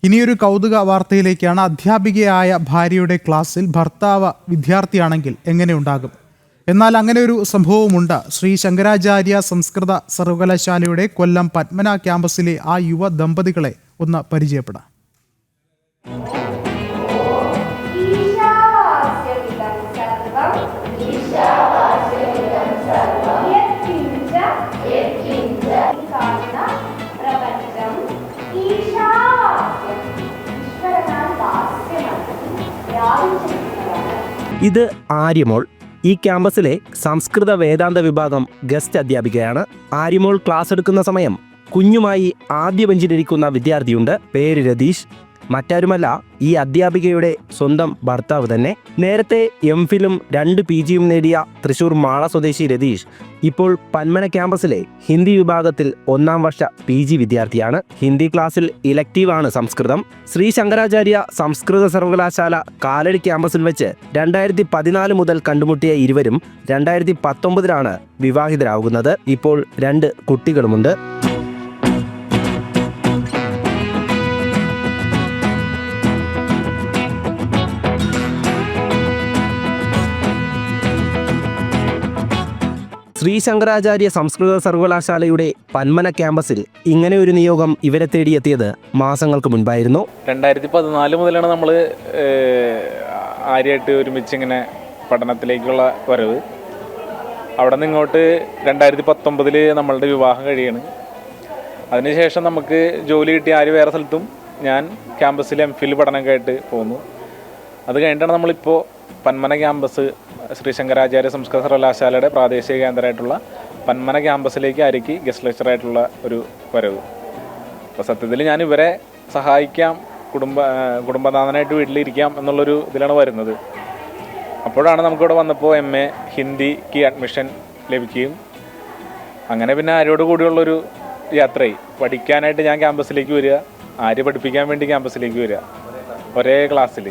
ഇനിയൊരു കൗതുക വാർത്തയിലേക്കാണ്. അധ്യാപികയായ ഭാര്യയുടെ ക്ലാസ്സിൽ ഭർത്താവ് വിദ്യാർത്ഥിയാണെങ്കിൽ എങ്ങനെയുണ്ടാകും? എന്നാൽ അങ്ങനെ ഒരു സംഭവമുണ്ട്. ശ്രീ ശങ്കരാചാര്യ സംസ്കൃത സർവകലാശാലയുടെ കൊല്ലം പത്മന ക്യാമ്പസിലെ ആ യുവ ദമ്പതികളെ ഒന്ന് പരിചയപ്പെടാം. ഇത് ആര്യമോൾ. ഈ ക്യാമ്പസിലെ സംസ്കൃത വേദാന്ത വിഭാഗം ഗസ്റ്റ് അധ്യാപികയാണ്. ആര്യമോൾ ക്ലാസ് എടുക്കുന്ന സമയം കുഞ്ഞുമായി ആദ്യ ബെഞ്ചിലിരിക്കുന്ന വിദ്യാർത്ഥിയുണ്ട്. പേര് രതീഷ്. മറ്റാരുമല്ല, ഈ അധ്യാപികയുടെ സ്വന്തം ഭർത്താവ് തന്നെ. നേരത്തെ എംഫിലും 2 PGയും നേടിയ തൃശൂർ മാള സ്വദേശി രതീഷ് ഇപ്പോൾ പന്മന ക്യാമ്പസിലെ ഹിന്ദി വിഭാഗത്തിൽ 1ാം വർഷ PG വിദ്യാർത്ഥിയാണ്. ഹിന്ദി ക്ലാസ്സിൽ ഇലക്റ്റീവാണ് സംസ്കൃതം. ശ്രീ ശങ്കരാചാര്യ സംസ്കൃത സർവകലാശാല കാലടി ക്യാമ്പസിൽ വെച്ച് 2014 മുതൽ കണ്ടുമുട്ടിയ ഇരുവരും 2019 വിവാഹിതരാകുന്നത്. ഇപ്പോൾ 2 കുട്ടികളുമുണ്ട്. ശ്രീ ശങ്കരാചാര്യ സംസ്കൃത സർവകലാശാലയുടെ പന്മന ക്യാമ്പസിൽ ഇങ്ങനെ ഒരു നിയോഗം ഇവരെ തേടിയെത്തിയത് മാസങ്ങൾക്ക് മുൻപായിരുന്നു. 2014 മുതലാണ് നമ്മൾ ആര്യമായിട്ട് ഒരുമിച്ച് ഇങ്ങനെ പഠനത്തിലേക്കുള്ള വരവ്. അവിടെ നിന്ന് ഇങ്ങോട്ട് 2019 നമ്മളുടെ വിവാഹം കഴിയാണ്. അതിനുശേഷം നമുക്ക് ജോലി കിട്ടി. ആര്യ വേറെ സ്ഥലത്തും ഞാൻ ക്യാമ്പസിൽ MPhil പഠനമൊക്കെയായിട്ട് പോകുന്നു. അത് കഴിഞ്ഞിട്ടാണ് നമ്മളിപ്പോൾ പന്മന ക്യാമ്പസ് ശ്രീ ശങ്കരാചാര്യ സംസ്കൃത സർവകലാശാലയുടെ പ്രാദേശിക കേന്ദ്രമായിട്ടുള്ള പന്മന ക്യാമ്പസിലേക്ക് ആര്യയ്ക്ക് ഗസ്റ്റ് ലെക്ചറായിട്ടുള്ള ഒരു വരവ്. അപ്പോൾ സത്യത്തിൽ ഞാൻ ഇവരെ സഹായിക്കാം, കുടുംബനാഥനായിട്ട് വീട്ടിലിരിക്കാം എന്നുള്ളൊരു ഇതിലാണ് വരുന്നത്. അപ്പോഴാണ് നമുക്കിവിടെ വന്നപ്പോൾ MA ഹിന്ദിക്ക് അഡ്മിഷൻ ലഭിക്കുകയും അങ്ങനെ പിന്നെ ആര്യോട് കൂടിയുള്ളൊരു യാത്രയായി. പഠിക്കാനായിട്ട് ഞാൻ ക്യാമ്പസിലേക്ക് വരിക, ആര്യ പഠിപ്പിക്കാൻ വേണ്ടി ക്യാമ്പസിലേക്ക് വരിക, ഒരേ ക്ലാസ്സിൽ.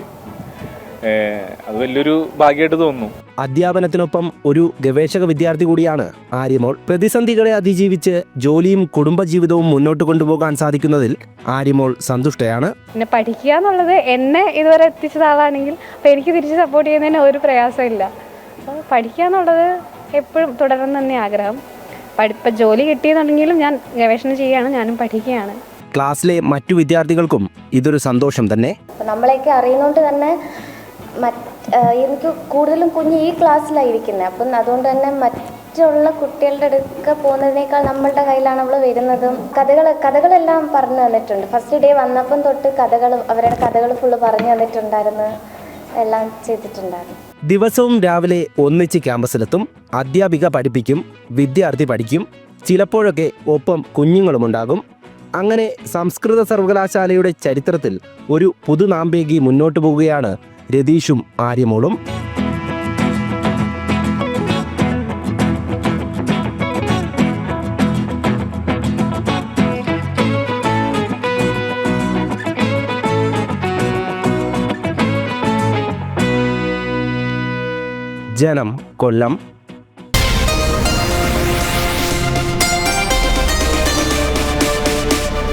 അത് വലിയൊരു ഭാഗ്യമായിട്ട് തോന്നുന്നു. അധ്യാപനത്തിനൊപ്പം ഒരു ഗവേഷക വിദ്യാർത്ഥി കൂടിയാണ് ആര്യമോൾ. പ്രതിസന്ധികളെ അതിജീവിച്ച് ജോലിയും കുടുംബജീവിതവും മുന്നോട്ട് കൊണ്ടുപോകാൻ സാധിക്കുന്നതിൽ ആര്യമോൾ സന്തുഷ്ടയാണ്. പിന്നെ പഠിക്കുക എന്നുള്ളത് എന്നെ ഇതുവരെ എത്തിച്ചതാളാണെങ്കിൽ അപ്പോൾ എനിക്ക് തിരിച്ച് സപ്പോർട്ട് ചെയ്യുന്നതിന് ഒരു പ്രയാസമില്ല. അപ്പോൾ പഠിക്കുക എന്നുള്ളത് എപ്പോഴും തുടരണം തന്നെ ആഗ്രഹം. ഇപ്പം ജോലി കിട്ടിയെന്നുണ്ടെങ്കിലും ഞാൻ ഗവേഷണം ചെയ്യുകയാണ്, ഞാനും പഠിക്കുകയാണ്. ക്ലാസ്സിലെ മറ്റു വിദ്യാർത്ഥികൾക്കും ഇതൊരു സന്തോഷം തന്നെ. നമ്മളെയൊക്കെ അറിയുന്നതുകൊണ്ട് തന്നെ എനിക്ക് കൂടുതലും കുഞ്ഞ് ഈ ക്ലാസ്സിലായിരിക്കുന്നത്. അപ്പം അതുകൊണ്ട് തന്നെ മറ്റുള്ള കുട്ടികളുടെ അടുക്ക പോകുന്നതിനേക്കാൾ നമ്മളുടെ കയ്യിലാണ് അവൾ വരുന്നതും. കഥകളെല്ലാം പറഞ്ഞു തന്നിട്ടുണ്ട്. ഫസ്റ്റ് ഡേ വന്നപ്പം തൊട്ട് അവരുടെ കഥകൾ ഫുള്ള് പറഞ്ഞു തന്നിട്ടുണ്ടായിരുന്നു, എല്ലാം ചെയ്തിട്ടുണ്ടായിരുന്നു. ദിവസവും രാവിലെ ഒന്നിച്ച് ക്യാമ്പസിലെത്തും. അധ്യാപിക പഠിപ്പിക്കും, വിദ്യാർത്ഥി പഠിക്കും, ചിലപ്പോഴൊക്കെ ഒപ്പം കുഞ്ഞുങ്ങളുമുണ്ടാകും. അങ്ങനെ സംസ്കൃത സർവകലാശാലയുടെ ചരിത്രത്തിൽ ഒരു പുതുനാമ്പേകി മുന്നോട്ട് പോവുകയാണ് രതീഷും ആര്യമോളും. ജനം, കൊല്ലം.